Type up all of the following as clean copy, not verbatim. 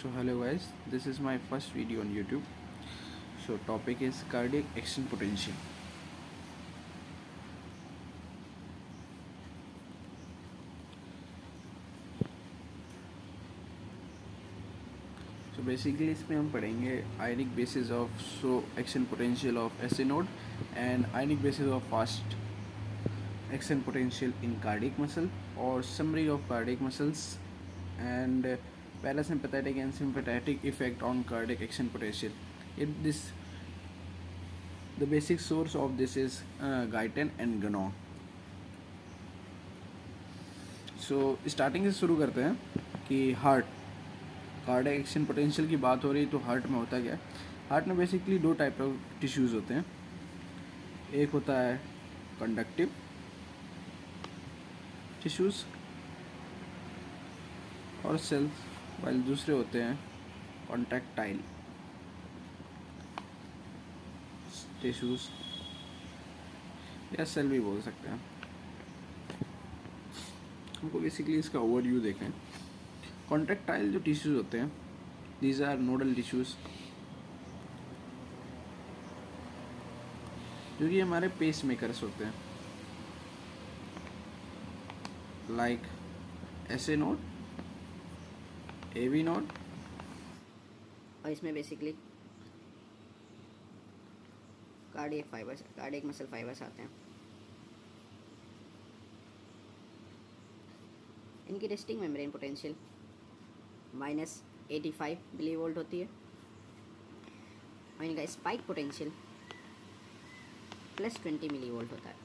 So hello guys, this is my first video on YouTube. So topic is cardiac action potential. So basically इसमें हम पढ़ेंगे ionic basis of action potential of SA node and ionic basis of fast action potential in cardiac muscle or summary of cardiac muscles and parasympathetic and sympathetic effect on cardiac action potential. The basic source of this is Guyton and Ganon. So starting से शुरू करते हैं कि heart cardiac action potential की बात हो रही तो हार्ट में होता क्या है. हार्ट में बेसिकली दो टाइप ऑफ टिश्यूज़ होते हैं. एक होता है कंडक्टिव टिश्यूज़ और सेल्स, वाइल दूसरे होते हैं कॉन्ट्रैक्टाइल टिश्यूज़ या सेल भी बोल सकते हैं. हमको बेसिकली इसका ओवरव्यू देखें. कॉन्ट्रैक्टाइल जो टिश्यूज़ होते हैं, दीज आर नोडल टिश्यूज़ जो कि हमारे पेस मेकर्स होते हैं, like SA node, AV node. और इसमें बेसिकली कार्डियक मसल फाइबर्स आते हैं. इनकी रेस्टिंग मेम्ब्रेन पोटेंशियल -85 मिलीवोल्ट होती है और इनका स्पाइक पोटेंशियल +20 मिलीवोल्ट होता है.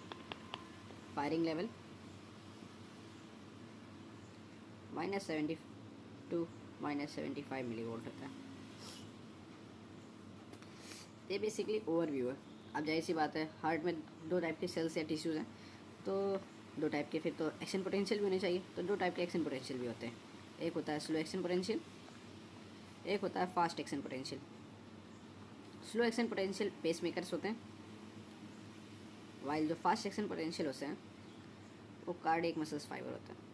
फायरिंग लेवल -70 टू -75 मिलीवोल्ट होता है. ये बेसिकली ओवरव्यू है. अब जाहिर सी बात है, हार्ट में दो टाइप के सेल्स या टिश्यूज़ हैं, तो दो टाइप के फिर तो एक्शन पोटेंशियल भी होने चाहिए. तो दो टाइप के एक्शन पोटेंशियल भी होते हैं. एक होता है स्लो एक्शन पोटेंशियल, एक होता है fast action potential. Slow action potential pacemakers होते हैं, वाइल जो फास्ट एक्शन पोटेंशियल होते हैं वो कार्डियक मसल्स फाइबर होते हैं.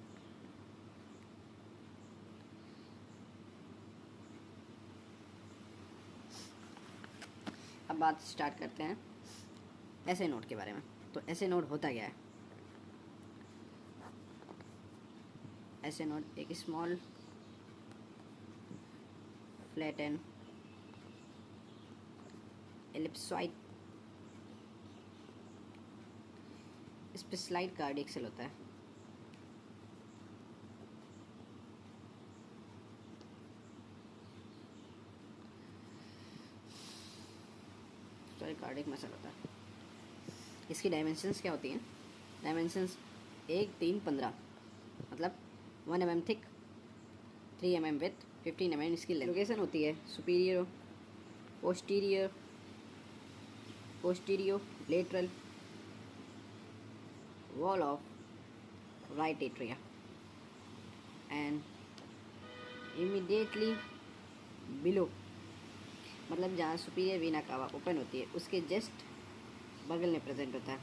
अब बात स्टार्ट करते हैं SA नोड के बारे में. तो SA नोड होता क्या है? SA नोड एक small flatten ellipsoid specialised cardiac cell होता है. सॉरी, कार्डियक मसल होता है. इसकी डायमेंशंस क्या होती हैं? डायमेंशंस 1, 3, 15, मतलब 1 mm thick, 3 mm with, 15 mm इसकी लेंथ. लोकेशन होती है superior, posterior lateral wall of right atria and immediately below, मतलब जहाँ सुपीरियर वीना कावा ओपन होती है उसके जस्ट बगल में प्रेजेंट होता है.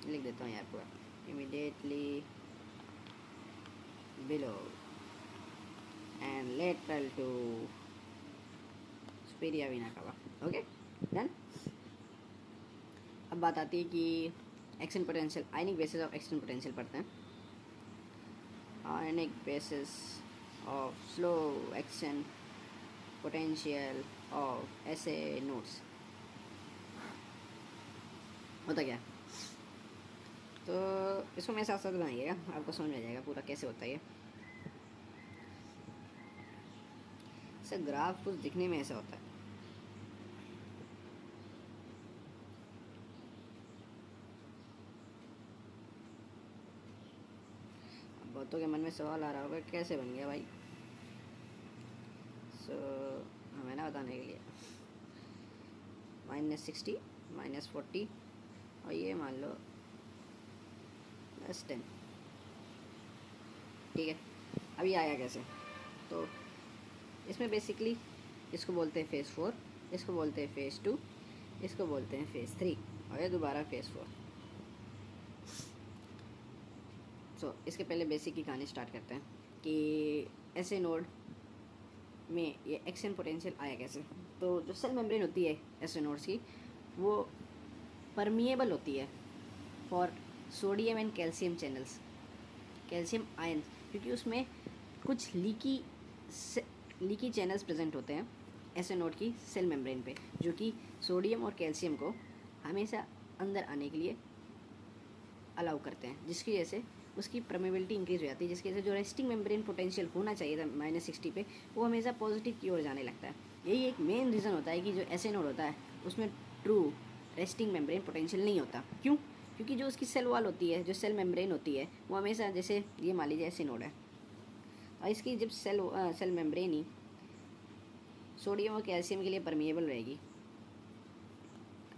लिख देता हूँ यहाँ पूरा. Immediately below and lateral to superior vena cava. Okay, done. अब बात आती है कि action potential, ionic basis of action potential पढ़ते हैं. Ionic basis of slow action potential of SA nodes होता क्या? तो इसको मेरे साथ साथ बनाइएगा, आपको समझ में आ जाएगा पूरा कैसे होता है ये. सर ग्राफ कुछ दिखने में ऐसा होता है. बहुतों के मन में सवाल आ रहा होगा कैसे बन गया भाई. सो हमें ना बताने के लिए -60, -40 और ये मान लो +10. ठीक है. अब ये आया कैसे? तो इसमें बेसिकली इसको बोलते हैं फेज़ 4, इसको बोलते हैं फेज़ 2, इसको बोलते हैं फेज़ 3 और ये दोबारा फेज़ 4. सो इसके पहले बेसिक की कहानी स्टार्ट करते हैं. कि ऐसे नोड में ये एक्शन पोटेंशियल आया कैसे। तो जो सेल मेम्ब्रेन होती है ऐसे नोड्स की, वो परमिएबल होती है for sodium and calcium channels, calcium ion, क्योंकि उसमें कुछ लीकी चैनल्स प्रेजेंट होते हैं ऐसे नोड की सेल मेम्ब्रेन पे, जो कि सोडियम और कैल्शियम को हमेशा अंदर आने के लिए अलाउ करते हैं, जिसकी वजह से उसकी परमेबिलिटी इंक्रीज हो जाती है, जिसकी वजह से जो रेस्टिंग मेम्ब्रेन पोटेंशियल होना चाहिए था -60 पे, वो हमेशा पॉजिटिव की ओर जाने लगता है। यही एक मेन रीज़न होता है कि जो ऐसे नोड होता है उसमें ट्रू रेस्टिंग मेम्ब्रेन पोटेंशियल नहीं होता। क्यों? क्योंकि जो उसकी सेल वॉल होती है, जो सेल मेम्ब्रेन होती है, वो हमेशा, जैसे ये मान लीजिए ऐसे नोड है और इसकी जब सेल मेम्ब्रेन ही सोडियम और कैल्शियम के लिए परमिएबल रहेगी,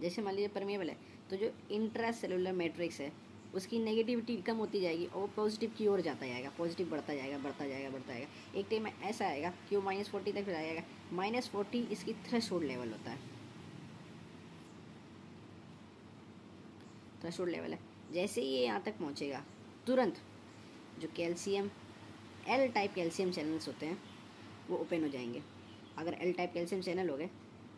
जैसे मान लीजिए परमिएबल है, तो जो इंट्रा सेलुलर मैट्रिक्स है उसकी नेगेटिविटी कम होती जाएगी और वो पॉजिटिव की ओर जाता जाएगा, पॉजिटिव बढ़ता जाएगा, बढ़ता जाएगा, बढ़ता जाएगा। एक टाइम में ऐसा आएगा कि वो -40 तक जाएगा। -40 इसकी थ्रेशोल्ड लेवल होता है, थ्रेशोल्ड लेवल है। जैसे ही ये यहाँ तक पहुँचेगा, तुरंत जो calcium L type calcium channels होते हैं वो ओपन हो जाएंगे। अगर एल टाइप कैल्शियम चैनल हो गए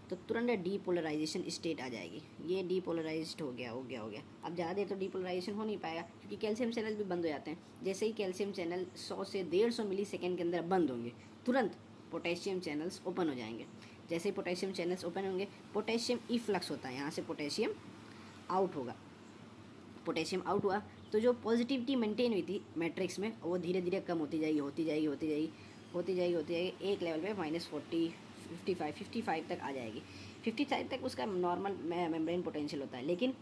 तो तुरंत डीपोलराइजेशन स्टेट आ जाएगी। ये डीपोलराइज्ड हो गया। अब ज़्यादा देर तो डीपोलराइजेशन हो नहीं पाएगा, क्योंकि कैल्शियम चैनल भी बंद हो जाते हैं। जैसे ही कैल्शियम चैनल 100 से 150 मिली सेकेंड के अंदर बंद होंगे, तुरंत पोटेशियम चैनल्स ओपन हो जाएंगे। जैसे ही पोटेशियम चैनल्स ओपन होंगे, पोटेशियम इफ्लक्स होता है, यहाँ से पोटेशियम आउट होगा। पोटेशियम आउट हुआ तो जो पॉजिटिविटी मेंटेन हुई थी मैट्रिक्स में, वो धीरे धीरे कम होती जाएगी, एक लेवल पे -40, 55 तक आ जाएगी। 55 तक उसका नॉर्मल मेम्ब्रेन पोटेंशियल होता है। लेकिन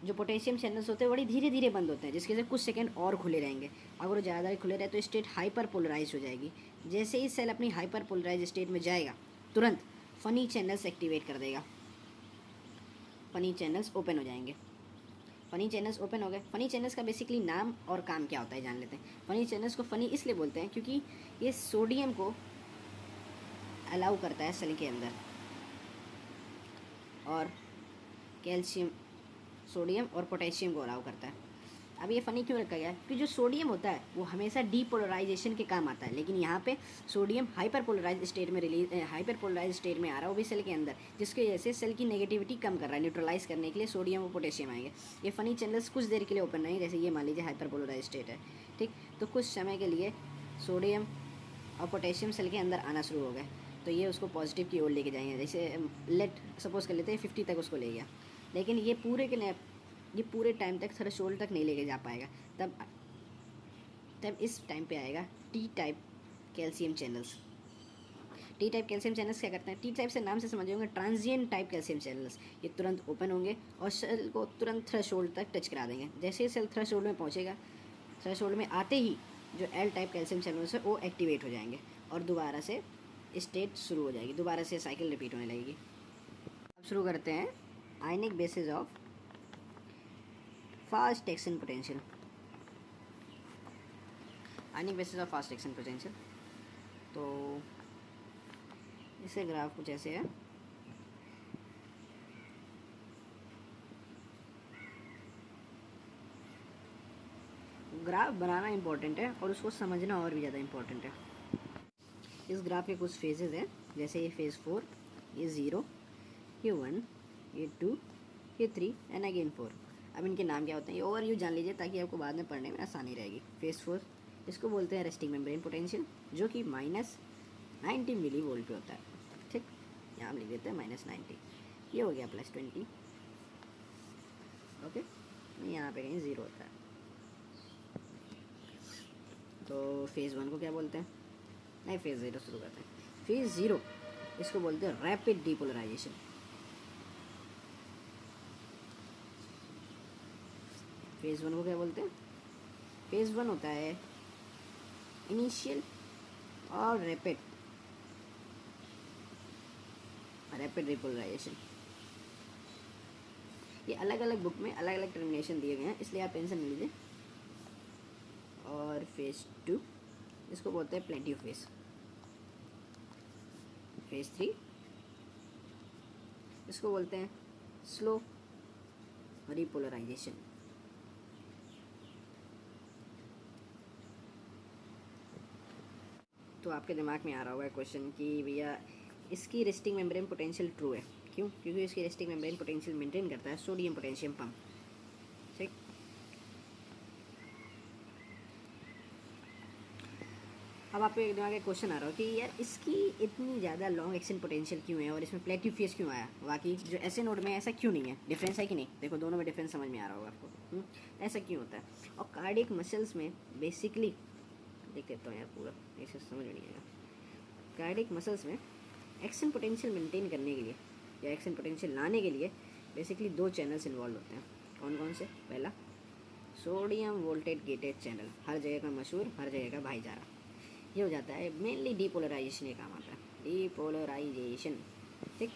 जो पोटेशियम चैनल्स होते हैं बड़ी धीरे धीरे बंद होते हैं, जिसके वजह से कुछ सेकंड और खुले रहेंगे। अगर वो ज़्यादा खुले रहे तो स्टेट हाइपर पोलराइज हो जाएगी। जैसे ही सेल अपनी हाइपर पोलराइज स्टेट में जाएगा, तुरंत फनी चैनल्स एक्टिवेट कर देगा, फनी चैनल्स ओपन हो जाएंगे। फनी चैनल्स ओपन हो गए। फनी चैनल्स का बेसिकली नाम और काम क्या होता है जान लेते हैं। फनी चैनल्स को फनी इसलिए बोलते हैं क्योंकि ये सोडियम को अलाउ करता है सेल के अंदर, और कैल्शियम, सोडियम और पोटेशियम को अलाउ करता है। अब ये फ़नी क्यों रखा गया है? क्योंकि जो सोडियम होता है वो हमेशा डीपोलराइजेशन के काम आता है, लेकिन यहाँ पे सोडियम हाइपरपोलराइज स्टेट में हाइपरपोलराइज स्टेट में आ रहा है, वो भी सेल के अंदर, जिसकी वजह से सेल की नेगेटिविटी कम कर रहा है। न्यूट्रलाइज करने के लिए सोडियम और पोटेशियम आएंगे। ये फ़नी चैनल्स कुछ देर के लिए ओपन रहेंगे। जैसे ये मान लीजिए हाइपरपोलराइज स्टेट है, ठीक, तो कुछ समय के लिए सोडियम और पोटेशियम सेल के अंदर आना शुरू हो गए, तो ये उसको पॉजिटिव की ओर लेके जाएंगे। जैसे लेट सपोज कर लेते हैं 50 तक उसको ले गया, लेकिन ये पूरे टाइम तक थ्रेशोल्ड तक नहीं लेके जा पाएगा। तब इस टाइम पे आएगा T type calcium channels. T type calcium channels क्या करते हैं? टी टाइप से नाम से समझ होंगे, ट्रांजिएंट टाइप कैल्शियम चैनल्स। ये तुरंत ओपन होंगे और सेल को तुरंत थ्रेशोल्ड तक टच करा देंगे। जैसे ही सेल थ्रेशोल्ड में पहुँचेगा, थ्रेशोल्ड में आते ही जो एल टाइप कैल्शियम चैनल्स है वो एक्टिवेट हो जाएंगे और दोबारा से स्टेट शुरू हो जाएगी, दोबारा से साइकिल रिपीट होने लगेगी। अब शुरू करते हैं ionic basis of fast action potential. Ionic basis of fast action potential, तो इससे ग्राफ कुछ ऐसे है। ग्राफ बनाना इम्पोर्टेंट है और उसको समझना और भी ज़्यादा इम्पोर्टेंट है। इस ग्राफ के कुछ फेजेस हैं, जैसे ये फेज़ 4, ये 0, ये 1, ये 2, ये 3 एंड अगेन 4। अब इनके नाम क्या होते हैं ये ओवरव्यू जान लीजिए, ताकि आपको बाद में पढ़ने में आसानी रहेगी। फेज़ 4 इसको बोलते हैं रेस्टिंग मेम्ब्रेन पोटेंशियल, जो कि -90 मिली वोल्ट पे होता है, ठीक, यहाँ हम लिख देते हैं -90। ये हो गया +20, ओके, यहाँ पे कहीं 0 होता है। तो फेज़ 1 को क्या बोलते हैं? नहीं, फेज़ 0 शुरू करते हैं। फेज़ 0 इसको बोलते हैं रैपिड डीपोलराइजेशन। फेज़ 1 को क्या बोलते हैं? फेज़ 1 होता है इनिशियल और रैपिड डीपोलराइजेशन। ये अलग अलग बुक में अलग अलग टर्मिनेशन दिए गए हैं, इसलिए आप टेंशन नहीं लीजिए। और फेज़ 2 इसको बोलते हैं प्लेटिव फेज़। फेज़ 3 इसको बोलते हैं स्लो रिपोलराइजेशन। तो आपके दिमाग में आ रहा होगा क्वेश्चन कि भैया इसकी रेस्टिंग मेम्ब्रेन पोटेंशियल ट्रू है, क्यों? क्योंकि इसकी रेस्टिंग मेम्ब्रेन पोटेंशियल मेंटेन करता है सोडियम पोटेशियम पंप। ठीक, अब आपके दिमाग में क्वेश्चन आ रहा हो कि यार इसकी इतनी ज़्यादा लॉन्ग एक्शन पोटेंशियल क्यों है और इसमें प्लेटिव फेस क्यों आया, बाकी जो ऐसे नोड में ऐसा क्यों नहीं है? डिफरेंस है कि नहीं? देखो दोनों में डिफरेंस समझ में आ रहा होगा आपको। ऐसा क्यों होता है? और कार्डियक मसल्स में बेसिकली देख देता हूँ यार पूरा, ऐसे समझ में नहीं आएगा। कार्डियक मसल्स में एक्शन पोटेंशियल मेंटेन करने के लिए या एक्शन पोटेंशियल लाने के लिए बेसिकली दो चैनल्स इन्वॉल्व होते हैं। कौन कौन से? पहला सोडियम वोल्टेज गेटेड चैनल, हर जगह का मशहूर, हर जगह का भाईचारा। ये हो जाता है मेनली डीपोलराइजेशन के काम आता है, डीपोलराइजेशन। ठीक,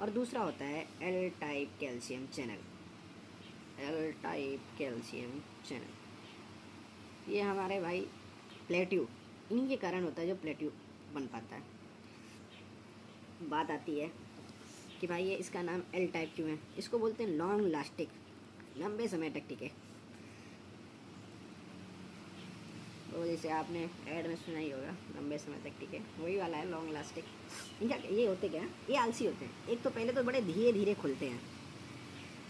और दूसरा होता है L type calcium channel, L type calcium channel. ये हमारे भाई प्लेट्यू, इन्हीं के कारण होता है जो प्लेट्यू बन पाता है। बात आती है कि भाई ये इसका नाम एल टाइप क्यों है? इसको बोलते हैं लॉन्ग लास्टिक, लंबे समय तक टिके। तो जैसे आपने ऐड में सुना ही होगा लंबे समय तक टिके, वही वाला है लॉन्ग लास्टिक। इनका ये होते क्या? ये आलसी होते हैं। एक तो पहले तो बड़े धीरे धीरे खुलते हैं,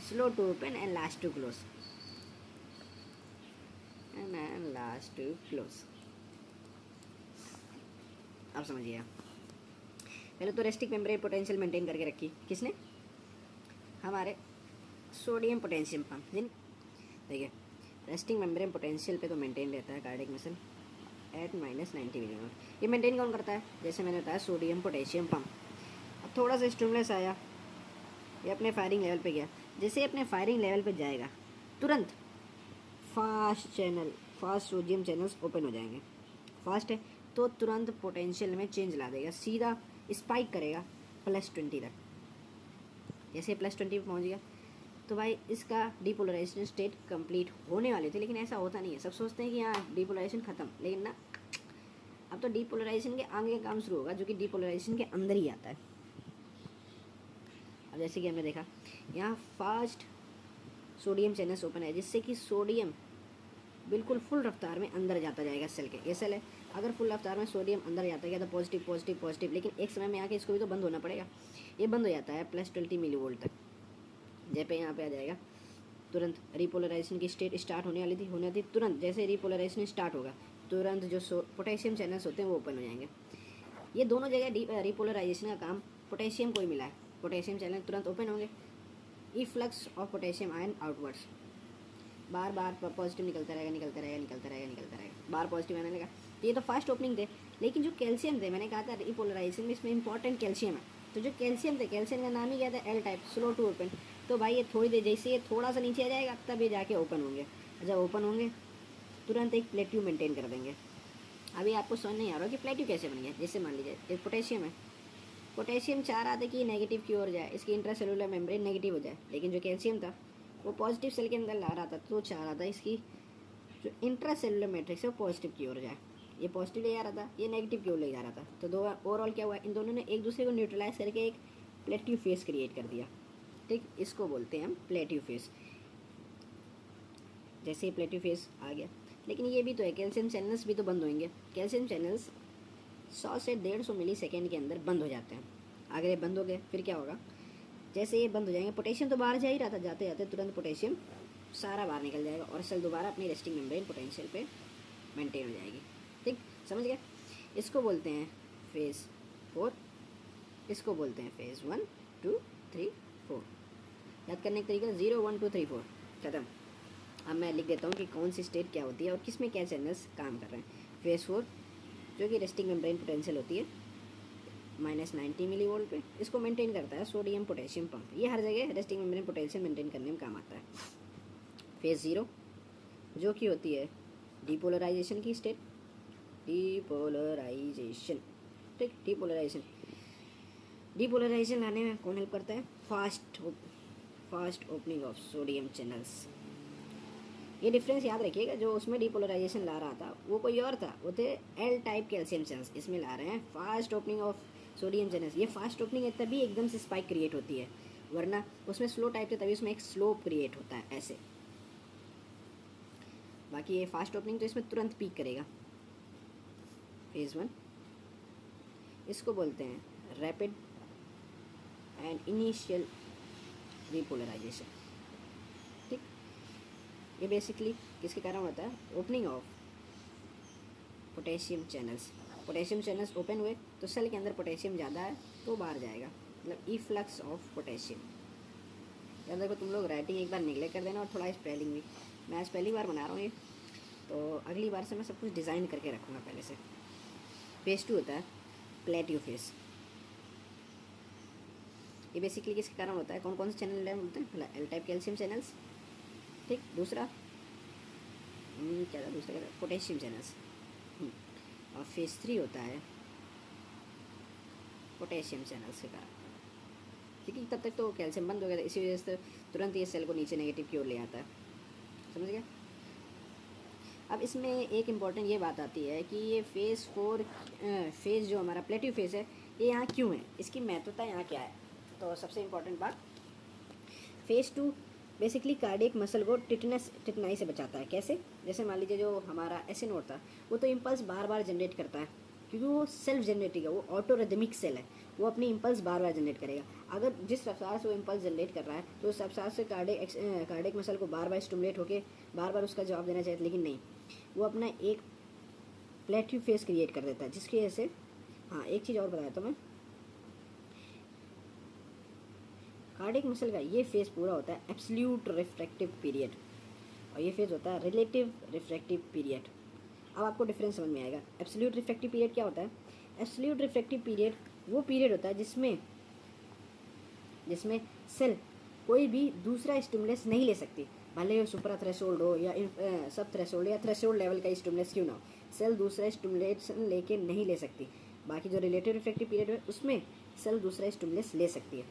slow to open and last to close, and last to close. अब समझिए, पहले तो रेस्टिक मेम्ब्रेन पोटेंशियल मेंटेन करके रखी किसने? हमारे सोडियम पोटेशियम पंप। जिन देखिए रेस्टिंग मेम्ब्रेन पोटेंशियल पे तो मेंटेन रहता है कार्डियक मसल एट -90 मिलीमोल। ये मेंटेन कौन करता है? जैसे मैंने बताया सोडियम पोटेशियम पंप। अब थोड़ा सा स्टिमुलस आया, ये अपने फायरिंग लेवल पे गया। जैसे ही अपने फायरिंग लेवल पे जाएगा तुरंत फास्ट सोडियम चैनल्स ओपन हो जाएंगे। फास्ट है तो तुरंत पोटेंशियल में चेंज ला देगा, सीधा स्पाइक करेगा +20 तक। जैसे +20 पे पहुँच गया तो भाई इसका डीपोलराइजेशन स्टेट कंप्लीट होने वाली थी, लेकिन ऐसा होता नहीं है। सब सोचते हैं कि हाँ डीपोलराइजेशन ख़त्म, लेकिन ना, अब तो डीपोलराइजेशन के आगे का काम शुरू होगा जो कि डीपोलराइजेशन के अंदर ही आता है। अब जैसे कि हमने देखा यहाँ फास्ट सोडियम चैनल्स ओपन है, जिससे कि सोडियम बिल्कुल फुल रफ्तार में अंदर जाता जाएगा सेल के। ये सेल है, अगर फुल रफ्तार में सोडियम अंदर जाता गया तो पॉजिटिव पॉजिटिव पॉजिटिव, लेकिन एक समय में आके इसको भी तो बंद होना पड़ेगा। ये बंद हो जाता है +20 मिलीवोल्ट तक। जैसे यहाँ पे आ जाएगा तुरंत रिपोलराइजेशन की स्टेट स्टार्ट होने थी तुरंत। जैसे रिपोलराइजेशन स्टार्ट होगा तुरंत जो पोटेशियम चैनल्स होते हैं वो ओपन हो जाएंगे। ये दोनों जगह रिपोलराइजेशन का काम पोटेशियम को ही मिला है। पोटेशियम चैनल तुरंत ओपन होंगे, efflux of potassium ion outwards, बार बार पॉजिटिव निकलता रहेगा, बार पॉजिटिव आने लगा। तो ये तो फास्ट ओपनिंग थे, लेकिन जो कैल्शियम थे, मैंने कहा था रिपोलराइजेशन में इसमें इंपॉर्टेंट कैल्शियम है। तो जो कैल्शियम थे, कैल्शियम का नाम ही क्या था? L type, slow to open. तो भाई ये थोड़ी देर जैसे ये थोड़ा सा नीचे आ जाएगा तब ये जाके ओपन होंगे। जब ओपन होंगे तुरंत एक प्लेट्यू मेंटेन कर देंगे। अभी आपको समझ नहीं आ रहा कि प्लेट्यू कैसे बन गया। जैसे मान लीजिए एक पोटेशियम है, पोटेशियम चाह रहा था कि नेगेटिव की ओर जाए, इसकी इंट्रासेलुलर मेम्ब्रेन नेगेटिव हो जाए, लेकिन जो कैल्शियम था वो पॉजिटिव सेल के अंदर ला रहा था, तो चाह रहा था इसकी जो इंट्रासेलुलर मैट्रिक्स है वो पॉजिटिव की ओर जाए। ये पॉजिटिव ले जा रहा था, ये नेगेटिव की ओर ले जा रहा था। तो दो ओवरऑल क्या हुआ, इन दोनों ने एक दूसरे को न्यूट्रलाइज करके एक प्लेट्यू फेस क्रिएट कर दिया। ठीक, इसको बोलते हैं हम प्लेट्यू फेस। जैसे ही प्लेट्यू फेस आ गया, लेकिन ये भी तो है, कैल्शियम चैनल्स भी तो बंद होंगे। कैल्शियम चैनल्स 100 से 150 मिली सेकेंड के अंदर बंद हो जाते हैं। अगर ये बंद हो गए फिर क्या होगा? जैसे ये बंद हो जाएंगे, पोटेशियम तो बाहर जा ही रहा था, जाते जाते तुरंत पोटेशियम सारा बाहर निकल जाएगा और सेल दोबारा अपनी रेस्टिंग मेम्ब्रेन पोटेंशियल पे मेंटेन हो जाएगी। ठीक, समझ गए? इसको बोलते हैं फेज़ 4, इसको बोलते हैं फेज़ 1 2 3 4। याद करने का तरीका 0 1 2 3 4 खत्म। अब मैं लिख देता हूँ कि कौन सी स्टेट क्या होती है और किस में क्या चैनल्स काम कर रहे हैं। फेज़ 4 जो कि रेस्टिंग मेम्ब्रेन पोटेंशियल होती है -90 मिलीवोल्ट पे, इसको मेंटेन करता है सोडियम पोटेशियम पंप। ये हर जगह रेस्टिंग मेम्ब्रेन पोटेंशियल मेंटेन करने में काम आता है। फेज़ 0 जो कि होती है डीपोलराइजेशन की स्टेट, डीपोलराइजेशन। ठीक, डीपोलराइजेशन लाने में कौन हेल्प करता है? Fast opening of sodium channels. ये डिफरेंस याद रखिएगा, जो उसमें डीपोलराइजेशन ला रहा था वो कोई और था, वो थे एल टाइप कैल्शियम चैनल्स। इसमें ला रहे हैं fast opening of sodium channels. ये फास्ट ओपनिंग है तभी एकदम से स्पाइक क्रिएट होती है, वरना उसमें स्लो टाइप थे तभी उसमें एक स्लोप क्रिएट होता है ऐसे। बाकी ये फास्ट ओपनिंग तो इसमें तुरंत पीक करेगा। फेज़ 1 इसको बोलते हैं रैपिड एंड इनिशियल रिपोलराइजेशन। ठीक, ये बेसिकली किसके कारण होता है? Opening of potassium channels. Potassium channels open हुए तो सेल के अंदर पोटेशियम ज़्यादा है तो बाहर जाएगा, मतलब इफ्लक्स ऑफ पोटेशियम। याद रखो, तुम लोग राइटिंग एक बार निगलेक्ट कर देना और थोड़ा स्पेलिंग भी। मैं आज पहली बार बना रहा हूँ ये, तो अगली बार से मैं सब कुछ डिज़ाइन करके रखूँगा पहले से। फेज 2 होता है प्लेट्यू फेज। ये बेसिकली किसके कारण होता है? कौन कौन से चैनल होते हैं? पहला एल टाइप कैल्शियम चैनल्स, ठीक। दूसरा क्या था? दूसरा क्या था? Potassium channels. और फेज 3 होता है पोटेशियम चैनल्स के कारण, क्योंकि तब तक तो कैल्शियम बंद हो गया था, इसी वजह से तुरंत ये सेल को नीचे नेगेटिव की ओर ले आता है। समझ गया? अब इसमें एक इम्पॉर्टेंट ये बात आती है कि ये फेज़ 4 फेज़ जो हमारा प्लेट्यू फेज़ है, ये यहाँ क्यों है, इसकी महत्वता यहाँ क्या है? तो सबसे इम्पॉर्टेंट बात, फेज़ 2 बेसिकली कार्डियक मसल को टिटनाई से बचाता है। कैसे? जैसे मान लीजिए जो हमारा एस नोड था, वो तो इम्पल्स बार बार जनरेट करता है, क्योंकि वो सेल्फ जनरेटिंग है, वो ऑटोरिदमिक सेल है, वो अपनी इम्पल्स बार बार जनरेट करेगा। अगर जिस रफ्तार से वो इम्पल्स जनरेट कर रहा है, तो उस रफ्तार से कार्डियक मसल को बार बार स्टिमुलेट होकर बार बार उसका जवाब देना चाहिए, लेकिन नहीं, वो अपना एक प्लेट्यू फेस क्रिएट कर देता है, जिसकी वजह से, हाँ एक चीज़ और बताया तो मैं, कार्डियक मसल का ये फेज़ पूरा होता है एब्सोल्यूट रिफ्रैक्टिव पीरियड, और ये फेज़ होता है रिलेटिव रिफ्रैक्टिव पीरियड। अब आपको डिफरेंस समझ में आएगा। एब्सोल्यूट रिफ्रैक्टिव पीरियड क्या होता है? एब्सोल्यूट रिफ्रैक्टिव पीरियड वो पीरियड होता है जिसमें सेल कोई भी दूसरा स्टिमुलस नहीं ले सकती, भले वो सुपरा थ्रेशोल्ड हो या सब थ्रेशोल्ड या थ्रेशोल्ड लेवल का स्टिमुलस क्यों ना हो, सेल दूसरा स्टिमुलेशन लेके नहीं ले सकती। बाकी जो रिलेटिव रिफ्रैक्टिव पीरियड है, उसमें सेल दूसरा स्टिमुलस ले सकती है।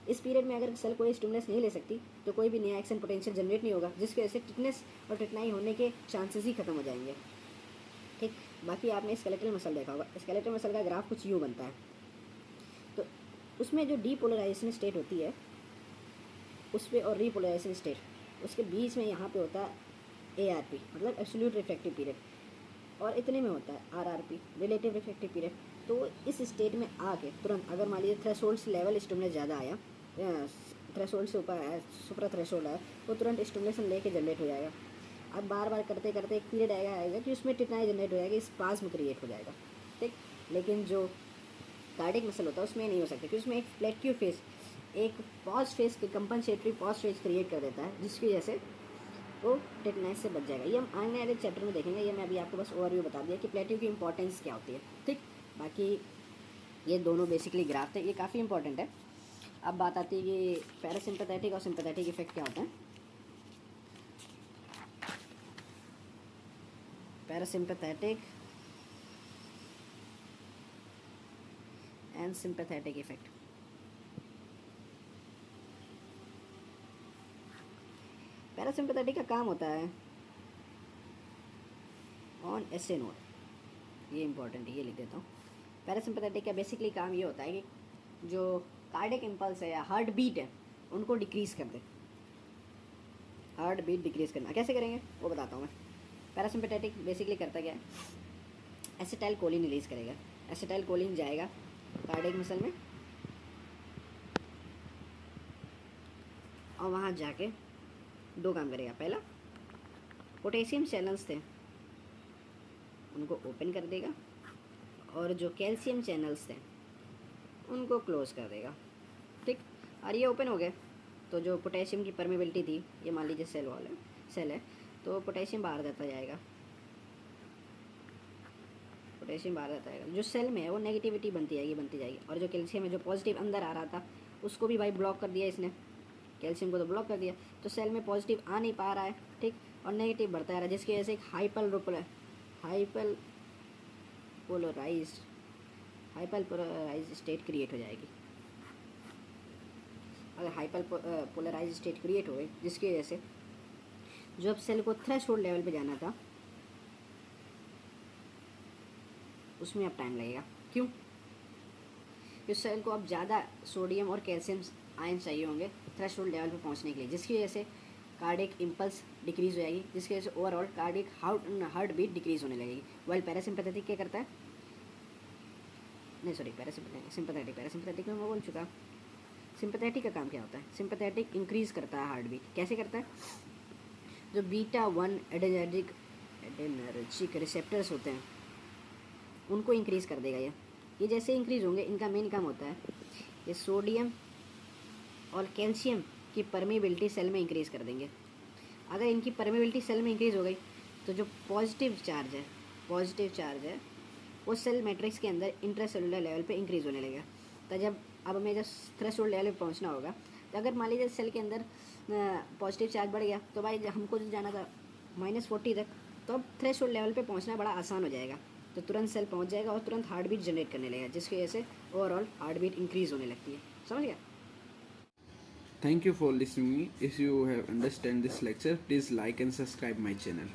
इस पीरियड में अगर सेल कोई स्टिमुलस नहीं ले सकती, तो कोई भी नया एक्शन पोटेंशियल जनरेट नहीं होगा, जिसकी वजह से टिटनेस और टिटनाई होने के चांसेस ही खत्म हो जाएंगे। ठीक, बाकी आपने स्केलेटल मसल देखा होगा, स्केलेटल मसल का ग्राफ कुछ यूँ बनता है, तो उसमें जो डीपोलराइजेशन स्टेट होती है उस पर, और रीपोलराइजेशन स्टेट, उसके बीच में यहाँ पे होता है ARP, मतलब एब्सोल्यूट रिफ्रैक्टिव पीरियड, और इतने में होता है RRP, रिलेटिव रिफ्रैक्टिव पीरियड। तो इस स्टेट में आके तुरंत, अगर मान लीजिए थ्रेशोल्ड से लेवल स्टिमुलस ज़्यादा आया, थ्रेशोल्ड से ऊपर आया, सुपर थ्रेशोल्ड आया, वो तुरंत स्टिमुलेशन लेके जनरेट हो जाएगा। अब बार बार करते करते एक पीरियड आएगा कि उसमें टिटनाई जनरेट हो जाएगी, स्पाज्म क्रिएट हो जाएगा। ठीक, लेकिन जो कार्डियक मसल होता है उसमें नहीं हो सकता, क्योंकि उसमें एक प्लेट्यू फेस, एक पॉज फेस के कंपनसेटरी पॉज फेस क्रिएट कर देता है, जिसकी वजह से वो टिटनेस से बच जाएगा। ये हम आने वाले चैप्टर में देखेंगे, ये मैं अभी आपको बस ओवरव्यू बता दिया कि प्लेट्यू की इंपॉर्टेंस क्या होती है। ठीक, बाकी ये दोनों बेसिकली ग्राफ थे, ये काफ़ी इंपॉर्टेंट है। अब बात आती है कि पैरासिम्पैथेटिक और सिम्पैथेटिक इफेक्ट क्या होता है। Parasympathetic and sympathetic effect. Parasympathetic का काम होता है ऑन एसए नोड, ये इंपॉर्टेंट है, ये लिख देता हूँ। पैरासिम्पैथेटिक का बेसिकली काम ये होता है कि जो कार्डियक इम्पल्स है या हार्ट बीट है, उनको डिक्रीज़ कर दे। हार्ट बीट डिक्रीज़ करना कैसे करेंगे वो बताता हूँ मैं। पैरासिम्पैथेटिक बेसिकली करता क्या है, एसिटाइल कोलिन रिलीज़ करेगा। एसिटाइल कोलिन जाएगा कार्डियक मसल में, और वहाँ जाके दो काम करेगा। पहला, पोटेशियम चैनल्स थे उनको ओपन कर देगा, और जो कैल्शियम चैनल्स थे उनको क्लोज कर देगा। ठीक, और ये ओपन हो गए तो जो पोटेशियम की परमेबिलिटी थी, ये मान लीजिए सेल है, तो पोटेशियम बाहर जाता जाएगा, पोटेशियम बाहर जाता जाएगा। जो सेल में है वो नेगेटिविटी बनती जाएगी, और जो कैल्शियम है जो पॉजिटिव अंदर आ रहा था उसको भी भाई ब्लॉक कर दिया इसने, कैल्शियम को तो ब्लॉक कर दिया, तो सेल में पॉजिटिव आ नहीं पा रहा है। ठीक, और नेगेटिव बढ़ता जा रहा है, जिसकी वजह से एक हाइपर पोलराइज स्टेट क्रिएट हो जाएगी। अगर हाइपर पोलराइज स्टेट क्रिएट हो गई, जिसकी वजह से जो अब सेल को थ्रेशोल्ड लेवल पे जाना था उसमें अब टाइम लगेगा। क्यों? इस सेल को अब ज़्यादा सोडियम और कैल्शियम आयन चाहिए होंगे थ्रेशोल्ड लेवल पे पहुंचने के लिए, जिसकी वजह से कार्डियक इम्पल्स डिक्रीज़ हो जाएगी, जिसकी वजह से overall cardiac heart beat decrease होने लगेगी। वाइल पैरासिम्पैथेटिक क्या करता है, नहीं सॉरी सिंपैथेटिक पैरासिम्पथेटिक में मैं बोल चुका। सिंपैथेटिक का काम क्या होता है? सिंपैथेटिक इंक्रीज़ करता है हार्ट बीट। कैसे करता है? जो बीटा 1 एडेनर्जिक रिसेप्टर्स होते हैं उनको इंक्रीज़ कर देगा ये जैसे इंक्रीज़ होंगे, इनका मेन काम होता है ये सोडियम और कैल्शियम की परमेबिलिटी सेल में इंक्रीज़ कर देंगे। अगर इनकी परमेबिलिटी सेल में इंक्रीज़ हो गई तो जो पॉजिटिव चार्ज है वो सेल मैट्रिक्स के अंदर इंट्रासेलुलर लेवल पे इंक्रीज़ होने लगेगा। तो जब अब हमें जब थ्रेशोल्ड लेवल पे पहुंचना होगा, तो अगर मान लीजिए सेल के अंदर पॉजिटिव चार्ज बढ़ गया तो भाई हमको जो जाना था -40 तक, तो अब थ्रेशोल्ड लेवल पे पहुंचना बड़ा आसान हो जाएगा। तो तुरंत सेल पहुंच जाएगा और तुरंत हार्ट बीट जनरेट करने लगेगा, जिसकी वजह से ओवरऑल हार्ट बीट इंक्रीज़ होने लगती है। समझ गया? Thank you for listening me. If you have understand this lecture, please like and subscribe my channel.